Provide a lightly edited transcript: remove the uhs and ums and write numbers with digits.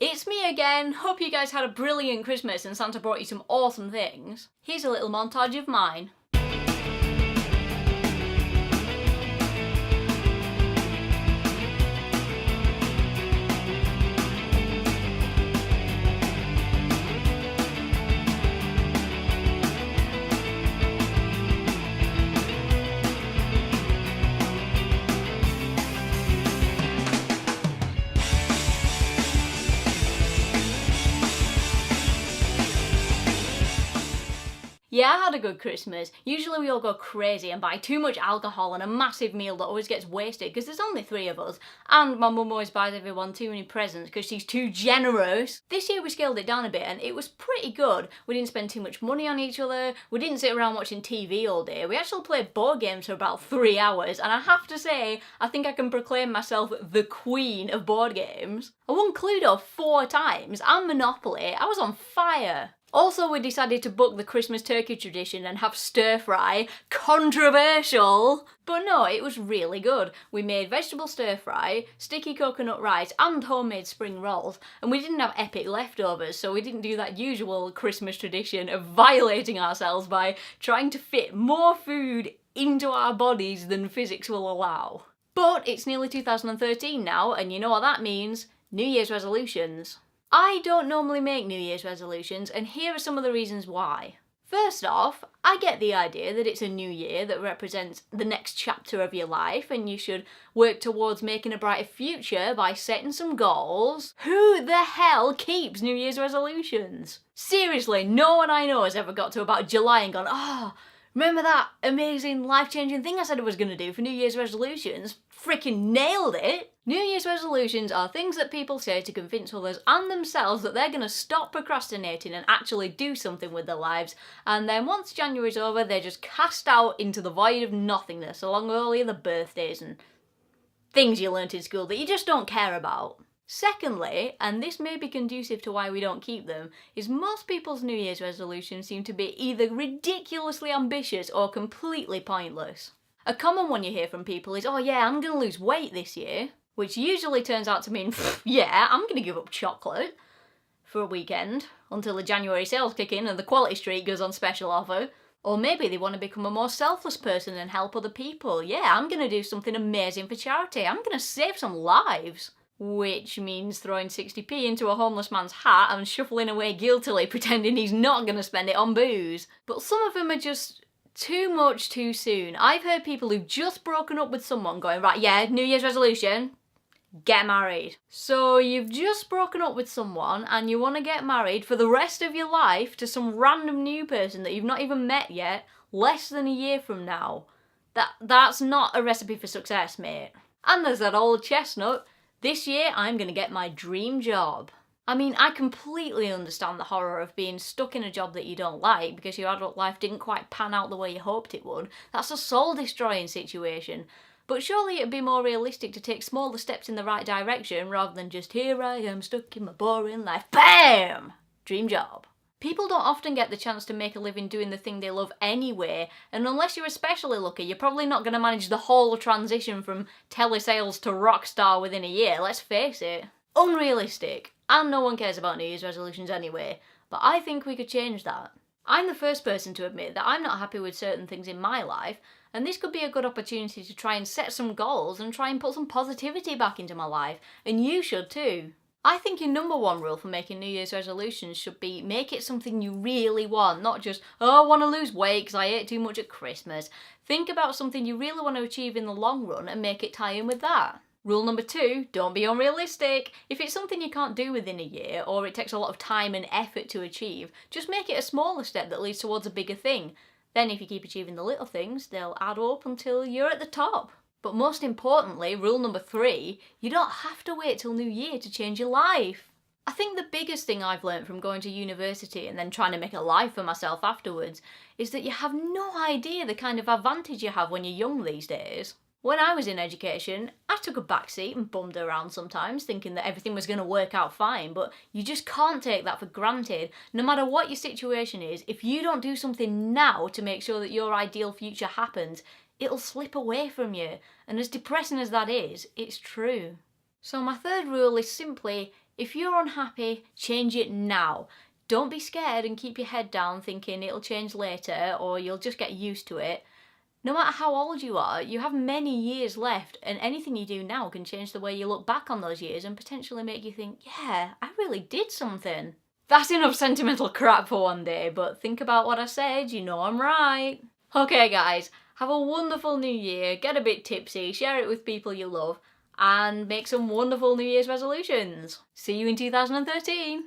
It's me again. Hope you guys had a brilliant Christmas and Santa brought you some awesome things. Here's a little montage of mine. Yeah, I had a good Christmas. Usually we all go crazy and buy too much alcohol and a massive meal that always gets wasted because there's only 3 of us, and my mum always buys everyone too many presents because she's too generous. This year we scaled it down a bit and it was pretty good. We didn't spend too much money on each other, we didn't sit around watching TV all day, we actually played board games for about 3 hours, and I have to say, I think I can proclaim myself the queen of board games. I won Cluedo 4 times and Monopoly. I was on fire. Also, we decided to book the Christmas turkey tradition and have stir fry. Controversial! But no, it was really good. We made vegetable stir fry, sticky coconut rice and homemade spring rolls, and we didn't have epic leftovers, so we didn't do that usual Christmas tradition of violating ourselves by trying to fit more food into our bodies than physics will allow. But it's nearly 2013 now, and you know what that means. New Year's resolutions. I don't normally make New Year's resolutions, and here are some of the reasons why. First off, I get the idea that it's a new year that represents the next chapter of your life and you should work towards making a brighter future by setting some goals. Who the hell keeps New Year's resolutions? Seriously, no one I know has ever got to about July and gone, oh, remember that amazing life-changing thing I said I was going to do for New Year's resolutions? Freaking nailed it! New Year's resolutions are things that people say to convince others and themselves that they're going to stop procrastinating and actually do something with their lives, and then once January's over they're just cast out into the void of nothingness along with all the other birthdays and things you learnt in school that you just don't care about. Secondly, and this may be conducive to why we don't keep them, is most people's New Year's resolutions seem to be either ridiculously ambitious or completely pointless. A common one you hear from people is, oh yeah, I'm going to lose weight this year, which usually turns out to mean, yeah, I'm going to give up chocolate for a weekend until the January sales kick in and the Quality Street goes on special offer. Or maybe they want to become a more selfless person and help other people. Yeah, I'm going to do something amazing for charity. I'm going to save some lives. Which means throwing 60p into a homeless man's hat and shuffling away guiltily pretending he's not going to spend it on booze. But some of them are just too much too soon. I've heard people who've just broken up with someone going, right, yeah, New Year's resolution, get married. So you've just broken up with someone and you want to get married for the rest of your life to some random new person that you've not even met yet, less than a year from now. That's not a recipe for success, mate. And there's that old chestnut. This year I'm going to get my dream job. I mean, I completely understand the horror of being stuck in a job that you don't like because your adult life didn't quite pan out the way you hoped it would. That's a soul-destroying situation. But surely it'd be more realistic to take smaller steps in the right direction rather than just, here I am stuck in my boring life. BAM! Dream job. People don't often get the chance to make a living doing the thing they love anyway, and unless you're especially lucky, you're probably not going to manage the whole transition from telesales to rock star within a year, let's face it. Unrealistic. And no one cares about New Year's resolutions anyway, but I think we could change that. I'm the first person to admit that I'm not happy with certain things in my life, and this could be a good opportunity to try and set some goals and try and put some positivity back into my life, and you should too. I think your number one rule for making New Year's resolutions should be make it something you really want, not just, oh, I want to lose weight because I ate too much at Christmas. Think about something you really want to achieve in the long run and make it tie in with that. Rule number 2, don't be unrealistic. If it's something you can't do within a year, or it takes a lot of time and effort to achieve, just make it a smaller step that leads towards a bigger thing. Then if you keep achieving the little things, they'll add up until you're at the top. But most importantly, rule number 3, you don't have to wait till New Year to change your life. I think the biggest thing I've learnt from going to university and then trying to make a life for myself afterwards is that you have no idea the kind of advantage you have when you're young these days. When I was in education, I took a backseat and bummed around sometimes, thinking that everything was going to work out fine, but you just can't take that for granted. No matter what your situation is, if you don't do something now to make sure that your ideal future happens, it'll slip away from you. And as depressing as that is, it's true. So my third rule is simply, If you're unhappy, change it now. Don't be scared and keep your head down thinking it'll change later or you'll just get used to it. No matter how old you are, you have many years left, and anything you do now can change the way you look back on those years and potentially make you think, yeah, I really did something. That's enough sentimental crap for one day, but think about what I said, you know I'm right. Okay guys, have a wonderful new year, get a bit tipsy, share it with people you love, and make some wonderful New Year's resolutions. See you in 2013.